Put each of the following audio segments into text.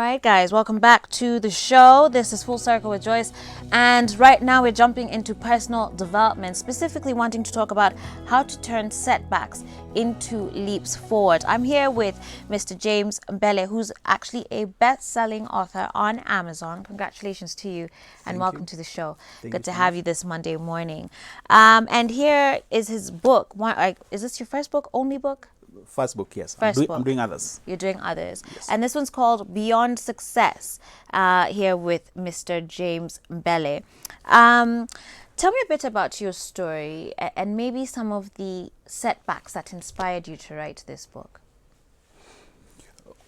right, guys, welcome back to the show. This is Full Circle with Joyce, and right now we're jumping into personal development, specifically wanting to talk about how to turn setbacks into leaps forward. I'm here with Mr. James Mbele, who's actually a best-selling author on Amazon. Congratulations to you, and welcome to the show. Good to have you this Monday morning. And here is his book. Is this your first book, only book? First book, yes. I'm doing others. You're doing others. Yes. And this one's called Beyond Success, here with Mr. James Mbele. Tell me a bit about your story and maybe some of the setbacks that inspired you to write this book.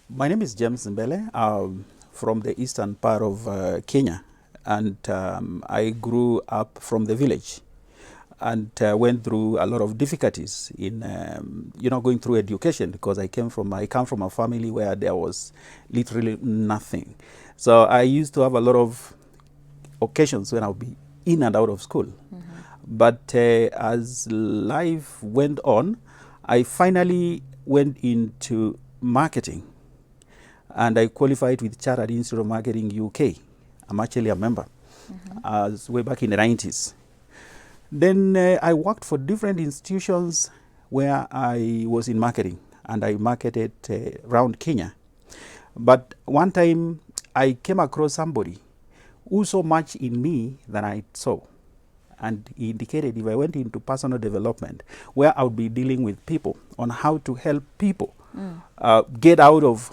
My name is James Mbele, from the eastern part of Kenya. And I grew up from the village and went through a lot of difficulties in, going through education, because I come from a family where there was literally nothing. So I used to have a lot of occasions when I would be in and out of school. But as life went on, I finally went into marketing, and I qualified with Chartered Institute of Marketing UK. I'm actually a member, way back in the 90s. Then I worked for different institutions where I was in marketing, and I marketed around Kenya. But one time I came across somebody who saw much in me than I saw. And he indicated if I went into personal development, where I would be dealing with people on how to help people get out of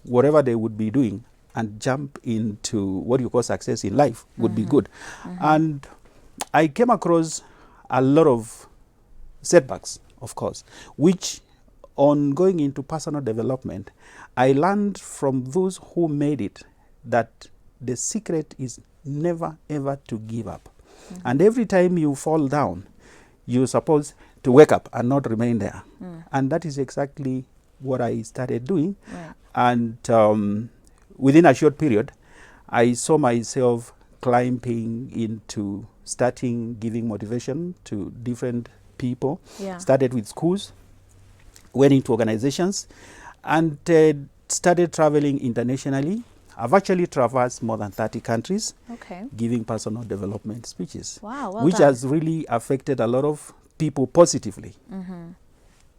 whatever they would be doing and jump into what you call success in life would be good. And I came across a lot of setbacks, of course, which on going into personal development, I learned from those who made it that the secret is never ever to give up. And every time you fall down, you're supposed to wake up and not remain there. And that is exactly what I started doing. Right. And within a short period, I saw myself climbing into starting giving motivation to different people. Yeah. Started with schools, went into organizations, and started traveling internationally. I've actually traversed more than 30 countries, giving personal development speeches. Wow, well which done. has really affected a lot of people positively.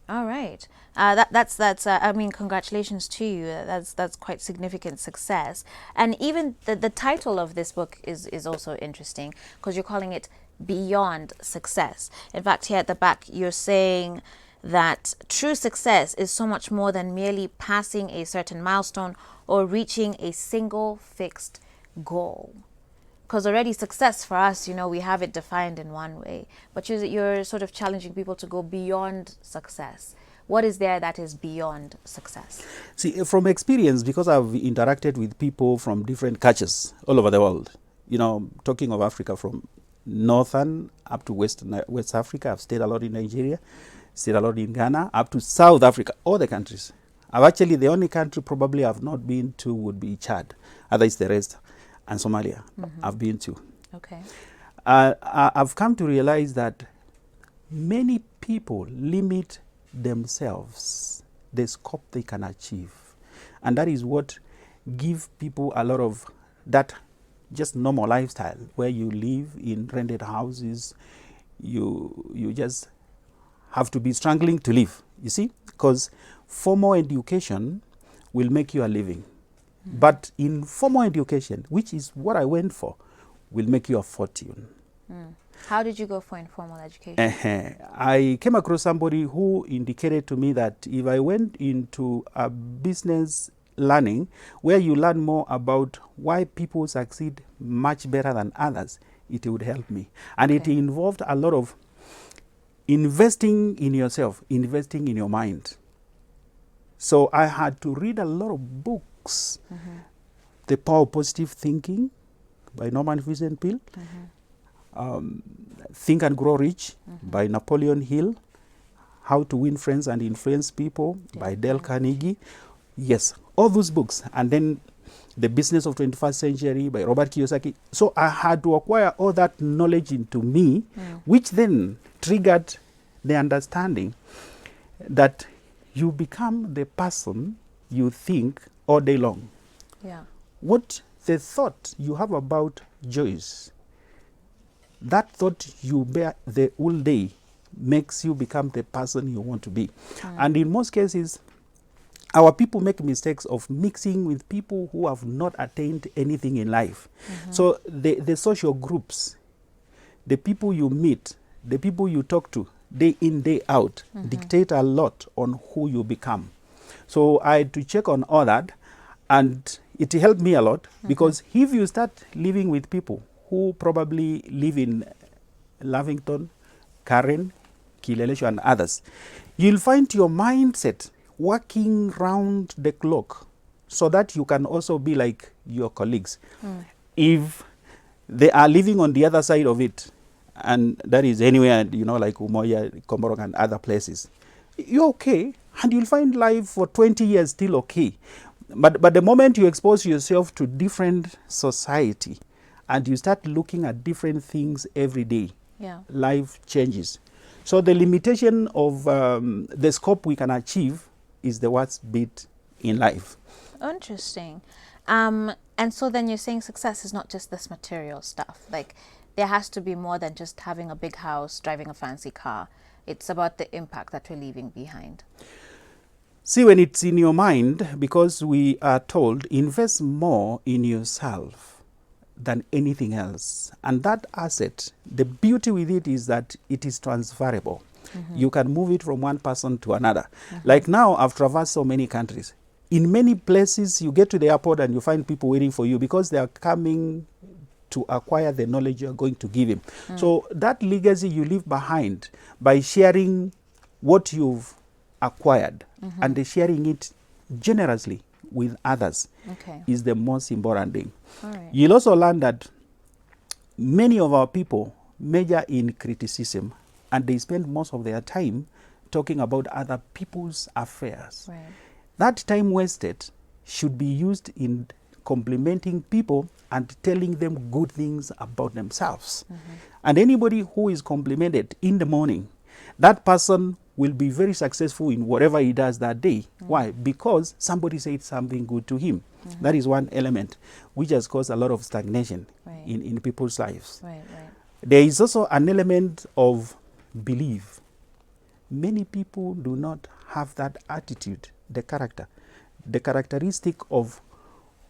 All right. That's I mean, congratulations to you. That's quite significant success. And even the title of this book is also interesting, because you're calling it Beyond Success. In fact, here at the back, you're saying that true success is so much more than merely passing a certain milestone or reaching a single fixed goal. Because already success for us, we have it defined in one way. But you're sort of challenging people to go beyond success. What is there that is beyond success? See, from experience, because I've interacted with people from different cultures all over the world, talking of Africa from northern up to West Africa. I've stayed a lot in Nigeria, stayed a lot in Ghana, up to South Africa, all the countries. The only country probably I've not been to would be Chad. Otherwise, the rest. And Somalia, I've been to. Okay. I've come to realize that many people limit themselves, the scope they can achieve. And that is what gives people a lot of that just normal lifestyle, where you live in rented houses, you just have to be struggling to live, you see? Because formal education will make you a living. But informal education, which is what I went for, will make you a fortune. How did you go for informal education? I came across somebody who indicated to me that if I went into a business learning, where you learn more about why people succeed much better than others, it would help me. And it involved a lot of investing in yourself, investing in your mind. So I had to read a lot of books. The Power of Positive Thinking by Norman Vincent Peale, Think and Grow Rich by Napoleon Hill, How to Win Friends and Influence People by Dale Carnegie. Yes, all those books. And then The Business of 21st Century by Robert Kiyosaki. So I had to acquire all that knowledge into me, which then triggered the understanding that you become the person you think all day long. Yeah. What the thought you have about Joyce, that thought you bear the whole day makes you become the person you want to be. And in most cases, our people make mistakes of mixing with people who have not attained anything in life. So the social groups, the people you meet, the people you talk to, day in, day out, dictate a lot on who you become. So I had to check on all that, and it helped me a lot, because if you start living with people who probably live in Lavington, Karen, Kilelesho, and others, you'll find your mindset working round the clock so that you can also be like your colleagues. If they are living on the other side of it, and that is anywhere, like Umoja, Komorok, and other places, you're okay, and you'll find life for 20 years still okay. But the moment you expose yourself to different society and you start looking at different things every day, Yeah. life changes. So the limitation of the scope we can achieve is the worst bit in life. Interesting. And so then you're saying success is not just this material stuff. Like, there has to be more than just having a big house, driving a fancy car. It's about the impact that we're leaving behind. See, when it's in your mind, because we are told, invest more in yourself than anything else. And that asset, the beauty with it is that it is transferable. You can move it from one person to another. Like now, I've traversed so many countries. In many places, you get to the airport and you find people waiting for you because they are coming to acquire the knowledge you're going to give him. So that legacy you leave behind by sharing what you've acquired and sharing it generously with others is the most important thing. All right. You'll also learn that many of our people major in criticism, and they spend most of their time talking about other people's affairs. Right. That time wasted should be used in complimenting people and telling them good things about themselves. And anybody who is complimented in the morning, that person will be very successful in whatever he does that day. Why? Because somebody said something good to him. That is one element which has caused a lot of stagnation in people's lives. Right. There is also an element of belief. Many people do not have that attitude, the characteristic of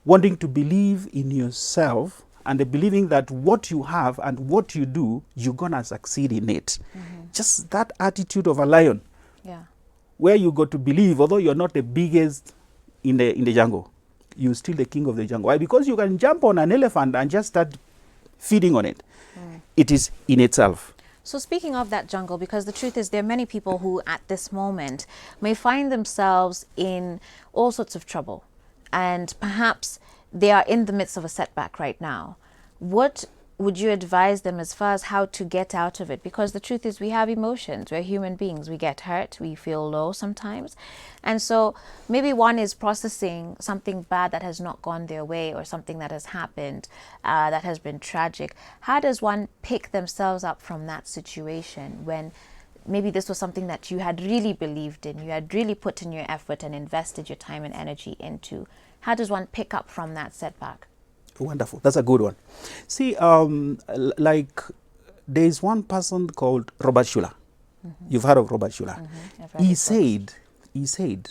wanting to believe in yourself and the believing that what you have and what you do, you're going to succeed in it. Just that attitude of a lion, Yeah. where you got to believe, although you're not the biggest in the jungle, you're still the king of the jungle. Why? Because you can jump on an elephant and just start feeding on it. It is in itself. So speaking of that jungle, because the truth is there are many people who at this moment may find themselves in all sorts of trouble, and perhaps they are in the midst of a setback right now. What would you advise them as far as how to get out of it? Because the truth is we have emotions. We're human beings. We get hurt. We feel low sometimes. And so maybe one is processing something bad that has not gone their way, or something that has happened that has been tragic. How does one pick themselves up from that situation when maybe this was something that you had really believed in, you had really put in your effort and invested your time and energy into? How does one pick up from that setback? Wonderful. That's a good one. See, like there is one person called Robert Schuller. You've heard of Robert Schuller. I've read He his books. said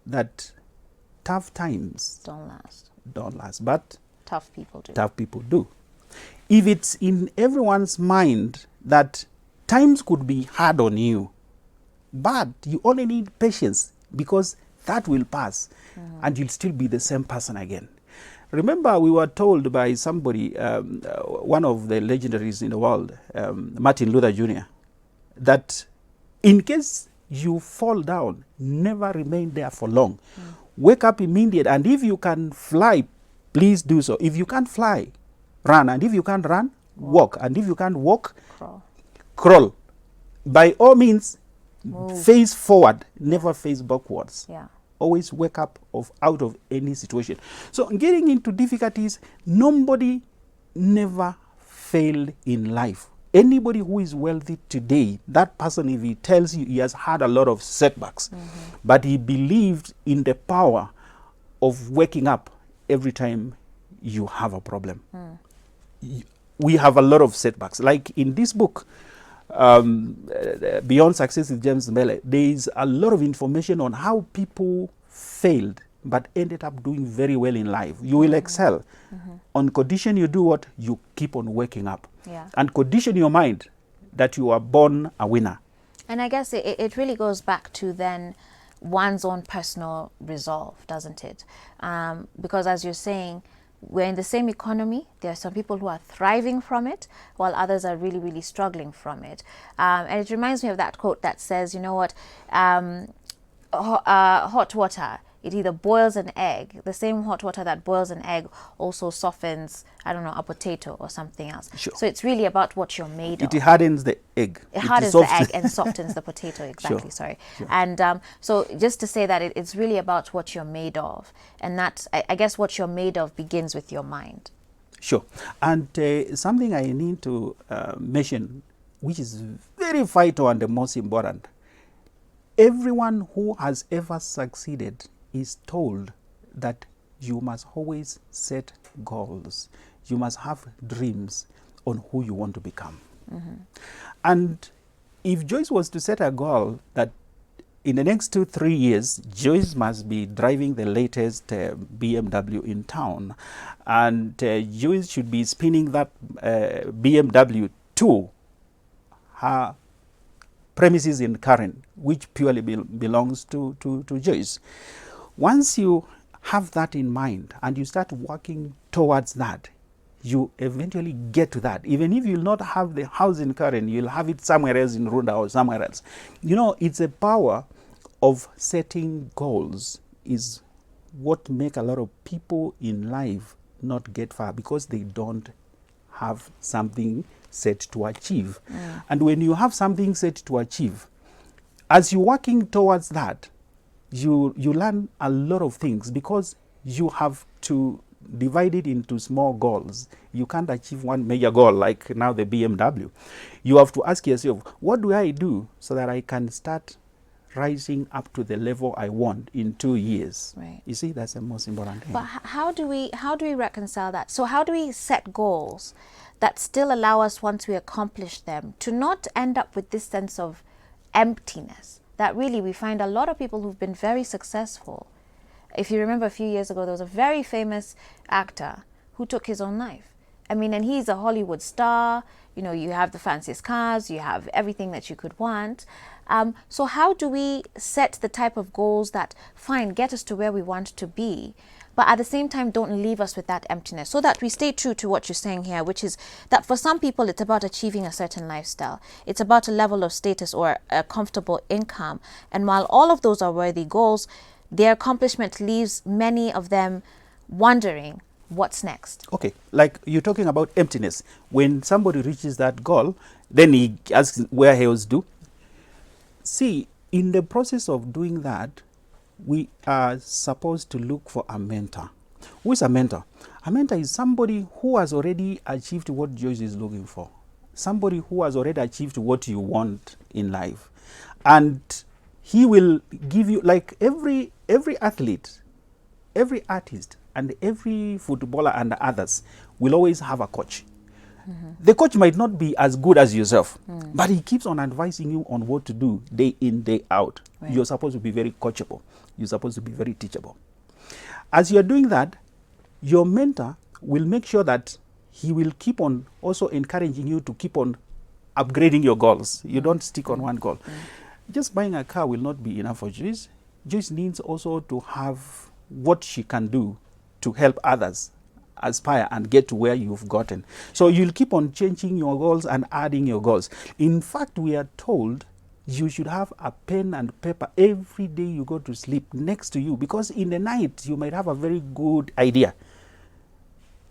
that tough times Don't last. but Tough people do. tough people do. If it's in everyone's mind that times could be hard on you, but you only need patience, because that will pass and you'll still be the same person again. Remember, we were told by somebody, one of the legendaries in the world, Martin Luther Jr., that in case you fall down, never remain there for long. Wake up immediately, and if you can fly, please do so. If you can't fly, run. And if you can't run, walk. And if you can't walk, crawl. By all means, face forward, never face backwards. Yeah. Always wake up out of any situation. So getting into difficulties, nobody never failed in life. Anybody who is wealthy today, that person, if he tells you he has had a lot of setbacks, but he believed in the power of waking up every time you have a problem. We have a lot of setbacks. Like in this book, Beyond Success with James Mele, there is a lot of information on how people failed but ended up doing very well in life. You will excel. On condition you do what? You keep on waking up. Yeah. And condition your mind that you are born a winner. And I guess it really goes back to then one's own personal resolve, doesn't it? Because as you're saying, we're in the same economy. There are some people who are thriving from it, while others are really, really struggling from it. And it reminds me of that quote that says, you know what, hot water, it either boils an egg. The same hot water that boils an egg also softens, I don't know, a potato or something else. Sure. So it's really about what you're made of. It hardens the egg. It hardens the egg and softens the potato. Exactly. Sure. Sorry. Sure. And so just to say that it's really about what you're made of, and that I guess what you're made of begins with your mind. Sure. And something I need to mention, which is very vital and the most important. Everyone who has ever succeeded is told that you must always set goals. You must have dreams on who you want to become. And if Joyce was to set a goal that in the next 2-3 years, Joyce must be driving the latest BMW in town, and Joyce should be spinning that BMW to her premises in Karen, which purely belongs to Joyce. Once you have that in mind and you start working towards that, you eventually get to that. Even if you'll not have the house in Karen, you'll have it somewhere else in Runda or somewhere else. You know, it's a power of setting goals is what make a lot of people in life not get far, because they don't have something set to achieve. And when you have something set to achieve, as you're working towards that, you learn a lot of things, because you have to divide it into small goals. You can't achieve one major goal like now the BMW. You have to ask yourself, what do I do so that I can start rising up to the level I want in 2 years? Right. You see, that's the most important thing. But how do we reconcile that? So how do we set goals that still allow us, once we accomplish them, to not end up with this sense of emptiness that really we find a lot of people who've been very successful. If you remember a few years ago, there was a very famous actor who took his own life. I mean, and he's a Hollywood star. You know, you have the fanciest cars, you have everything that you could want. So how do we set the type of goals that, fine, get us to where we want to be, but at the same time don't leave us with that emptiness, so that we stay true to what you're saying here, which is that for some people it's about achieving a certain lifestyle. It's about a level of status or a comfortable income. And while all of those are worthy goals, their accomplishment leaves many of them wondering what's next. Okay, like you're talking about emptiness. When somebody reaches that goal, then he asks where he else do. See, in the process of doing that, we are supposed to look for a mentor. Who is a mentor? A mentor is somebody who has already achieved what Joyce is looking for. Somebody who has already achieved what you want in life. And he will give you, like every athlete, every artist, and every footballer and others will always have a coach. The coach might not be as good as yourself, but he keeps on advising you on what to do day in, day out. Right. You're supposed to be very coachable. You're supposed to be very teachable. As you're doing that, your mentor will make sure that he will keep on also encouraging you to keep on upgrading your goals. You don't stick on one goal. Just buying a car will not be enough for Joyce. Joyce needs also to have what she can do to help others aspire and get to where you've gotten. So you'll keep on changing your goals and adding your goals. In fact, we are told you should have a pen and paper every day you go to sleep next to you, because in the night you might have a very good idea.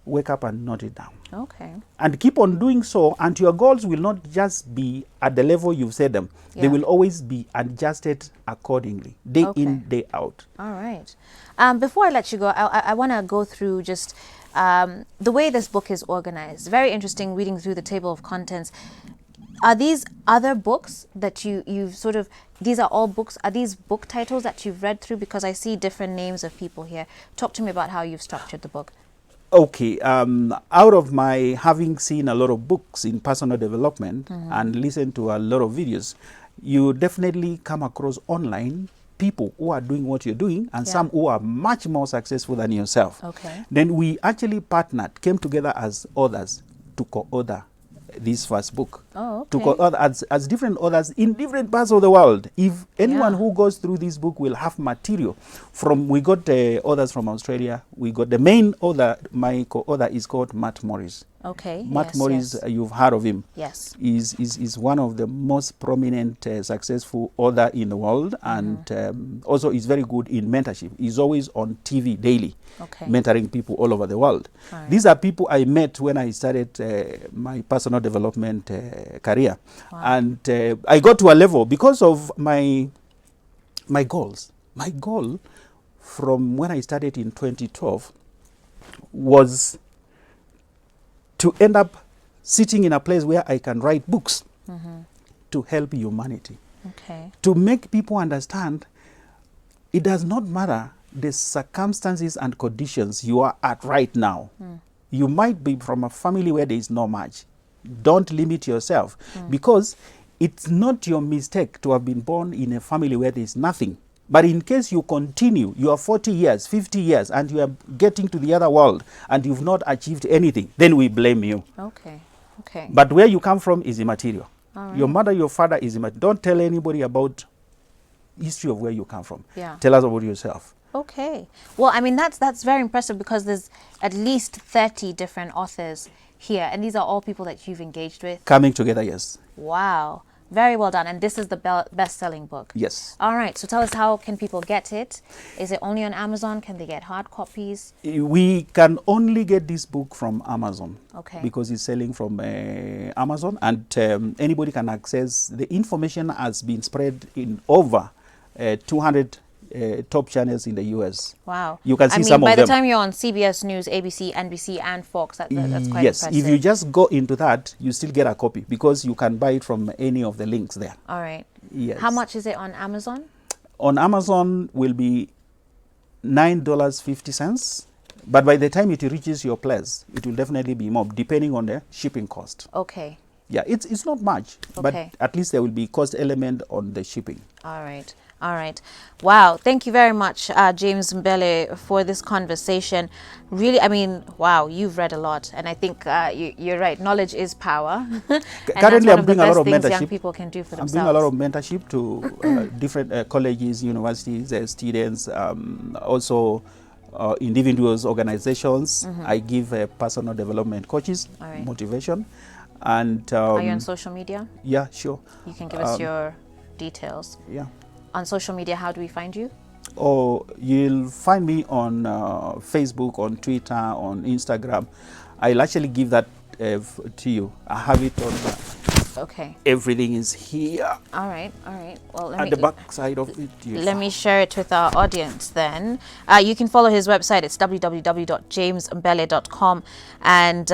Wake up and note it down. Okay. And keep on doing so, and your goals will not just be at the level you've set them. Yeah. They will always be adjusted accordingly, day in, day out. All right. Before I let you go, I want to go through just the way this book is organized. Very interesting reading through the table of contents. Are these other books that you've sort of, these are all books, are these book titles that you've read through? Because I see different names of people here. Talk to me about how you've structured the book. Okay, out of my having seen a lot of books in personal development and listened to a lot of videos, you definitely come across online people who are doing what you're doing and some who are much more successful than yourself. Okay. Then we actually partnered, came together as authors to co-author this first book. Oh, To okay. co-author as different authors in different parts of the world. If anyone Yeah. who goes through this book will have material from, we got authors from Australia. We got the main author, my co-author is called Matt Morris. Okay. Matt Yes, Morris, yes. you've heard of him. Yes. Is one of the most prominent successful author in the world, and also is very good in mentorship. He's always on TV daily, Okay. mentoring people all over the world. All right. These are people I met when I started my personal development career. Wow. And I got to a level because of my goals. My goal from when I started in 2012 was to end up sitting in a place where I can write books to help humanity, Okay. to make people understand it does not matter the circumstances and conditions you are at right now. You might be from a family where there is no much. Don't limit yourself because it's not your mistake to have been born in a family where there is nothing. But in case you continue, you are 40 years, 50 years, and you are getting to the other world and you've not achieved anything, then we blame you. Okay. Okay. But where you come from is immaterial. All right. Your mother, your father is immaterial. Don't tell anybody about history of where you come from. Yeah. Tell us about yourself. Okay. Well, I mean, that's very impressive because there's at least 30 different authors here, and these are all people that you've engaged with. Coming together, yes. Wow. Very well done. And this is the best-selling book. Yes. All right. So tell us, how can people get it? Is it only on Amazon? Can they get hard copies? We can only get this book from Amazon. Okay. Because it's selling from Amazon, and anybody can access. The information has been spread in over 200 top channels in the US. Wow. You can see I mean, some by of the them. time you're on CBS News, ABC, NBC, and Fox, that's quite Yes, impressive. if you just go into that, you still get a copy because you can buy it from any of the links there. All right. Yes. How much is it on Amazon? On Amazon will be $9.50, but by the time it reaches your place, it will definitely be more, depending on the shipping cost. Okay. Yeah, it's not much, Okay. but at least there will be cost element on the shipping. All right. All right. Wow. Thank you very much, James Mbele, for this conversation. Really, I mean, wow, you've read a lot. And I think you're right. Knowledge is power. And Currently, I'm doing a lot of things mentorship. young people can do for I'm themselves. doing a lot of mentorship to different colleges, universities, students, also individuals, organizations. I give personal development coaches, All right. motivation. And Are you on social media? yeah, sure. You can give us your details. Yeah. On social media, how do we find you? Or you'll find me on Facebook, on Twitter, on Instagram. I'll actually give that to you. I have it on. Okay. Everything is here All right. All right. Well, at the back side of it. Let me share it with our audience then. You can follow his website. It's www.jamesmbele.com. And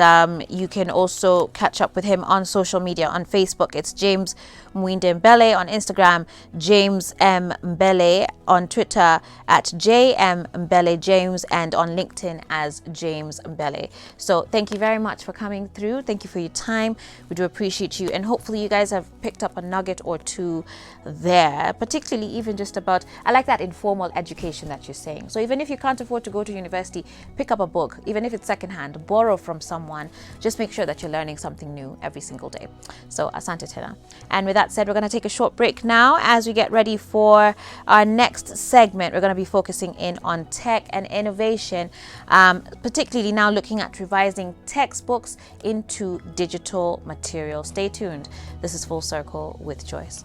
you can also catch up with him on social media. On Facebook, it's James Mwinde Mbele. On Instagram, James M. Mbele. On Twitter, at JM Mbele James. And on LinkedIn as James Mbele. So thank you very much for coming through. Thank you for your time. We do appreciate you. And hopefully you guys have picked up a nugget or two there, particularly even just about, I like that informal education that you're saying. So even if you can't afford to go to university, pick up a book, even if it's secondhand, borrow from someone. Just make sure that you're learning something new every single day. So asante tena. And with that said, we're going to take a short break now as we get ready for our next segment. We're going to be focusing in on tech and innovation, particularly now looking at revising textbooks into digital material. Stay tuned. This is Full Circle with Joyce.